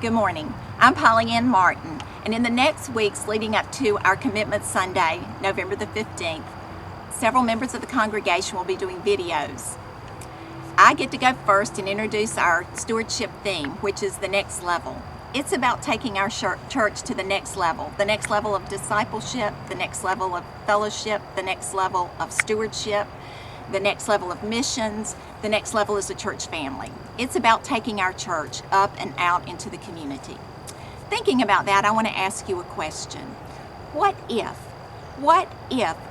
Good morning. I'm Pollyann Martin, and in the next weeks leading up to our Commitment Sunday, November the 15th, several members of the congregation will be doing videos. I get to go first and introduce our stewardship theme, which is the next level. It's about taking our church to the next level of discipleship, the next level of fellowship, the next level of stewardship, the next level of missions, the next level as a church family. It's about taking our church up and out into the community. Thinking about that, I want to ask you a question. What if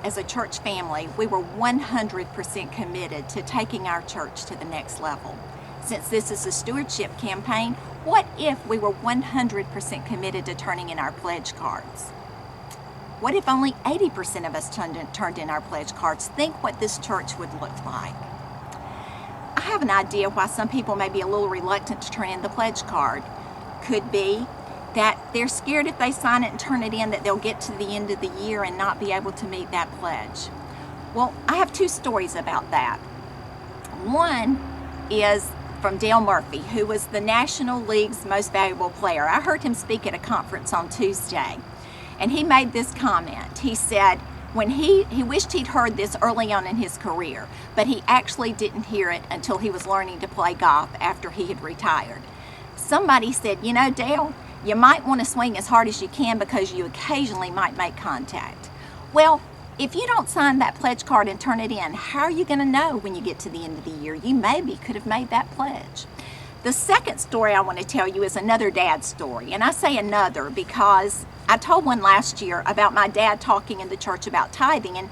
as a church family we were 100% committed to taking our church to the next level? Since this is a stewardship campaign, what if we were 100% committed to turning in our pledge cards? What if only 80% of us turned in our pledge cards? Think what this church would look like. I have an idea why some people may be a little reluctant to turn in the pledge card. Could be that they're scared if they sign it and turn it in that they'll get to the end of the year and not be able to meet that pledge. Well, I have two stories about that. One is from Dale Murphy, who was the National League's most valuable player. I heard him speak at a conference on Tuesday, and he made this comment. He said when he wished he'd heard this early on in his career, but he actually didn't hear it until he was learning to play golf after he had retired. Somebody said, you know, Dale, you might want to swing as hard as you can because you occasionally might make contact. Well, if you don't sign that pledge card and turn it in, how are you going to know when you get to the end of the year? You maybe could have made that pledge. The second story I want to tell you is another dad story. And I say another because I told one last year about my dad talking in the church about tithing. And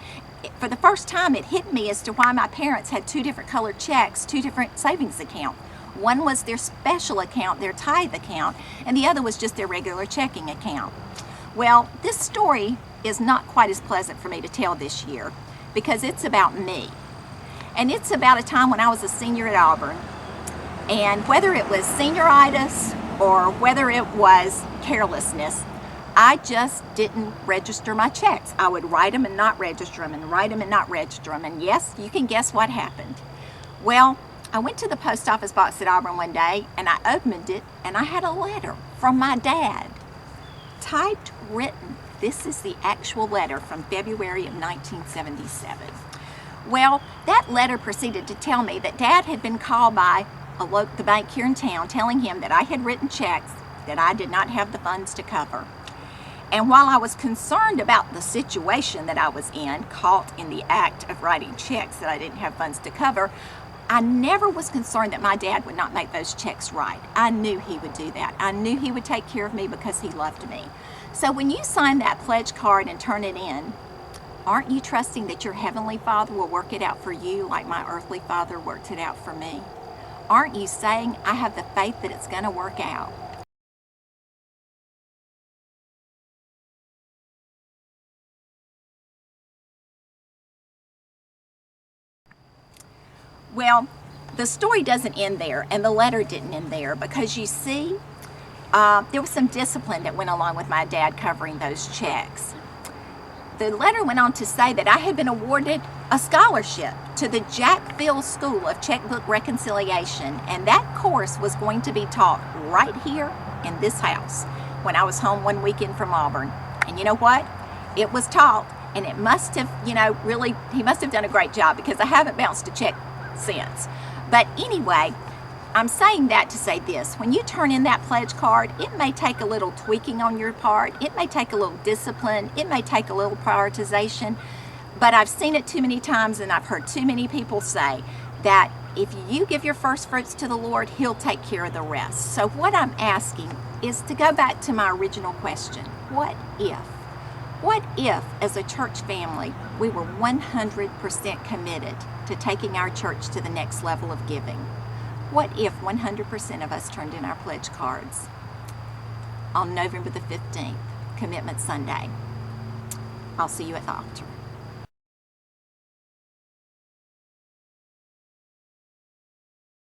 for the first time, it hit me as to why my parents had two different colored checks, two different savings accounts. One was their special account, their tithe account, and the other was just their regular checking account. Well, this story is not quite as pleasant for me to tell this year because it's about me. And it's about a time when I was a senior at Auburn. And whether it was senioritis or whether it was carelessness, I just didn't register my checks. I would write them and not register them and write them and not register them. And yes, you can guess what happened. Well, I went to the post office box at Auburn one day and I opened it and I had a letter from my dad. Typed, written. This is the actual letter from February of 1977. Well, that letter proceeded to tell me that Dad had been called by the bank here in town telling him that I had written checks that I did not have the funds to cover. And while I was concerned about the situation that I was in, caught in the act of writing checks that I didn't have funds to cover, I never was concerned that my dad would not make those checks right. I knew he would do that. I knew he would take care of me because he loved me. So when you sign that pledge card and turn it in, aren't you trusting that your Heavenly Father will work it out for you like my earthly father worked it out for me? Aren't you saying, I have the faith that it's going to work out? Well, the story doesn't end there, and the letter didn't end there, because you see, there was some discipline that went along with my dad covering those checks. The letter went on to say that I had been awarded a scholarship to the Jack Field School of Checkbook Reconciliation, and that course was going to be taught right here in this house when I was home one weekend from Auburn. And you know what? It was taught, and it must have, really, he must have done a great job because I haven't bounced a check since. But anyway, I'm saying that to say this. When you turn in that pledge card, it may take a little tweaking on your part. It may take a little discipline. It may take a little prioritization. But I've seen it too many times, and I've heard too many people say that if you give your first fruits to the Lord, He'll take care of the rest. So what I'm asking is to go back to my original question. What if? What if, as a church family, we were 100% committed to taking our church to the next level of giving? What if 100% of us turned in our pledge cards on November the 15th, Commitment Sunday? I'll see you at the altar.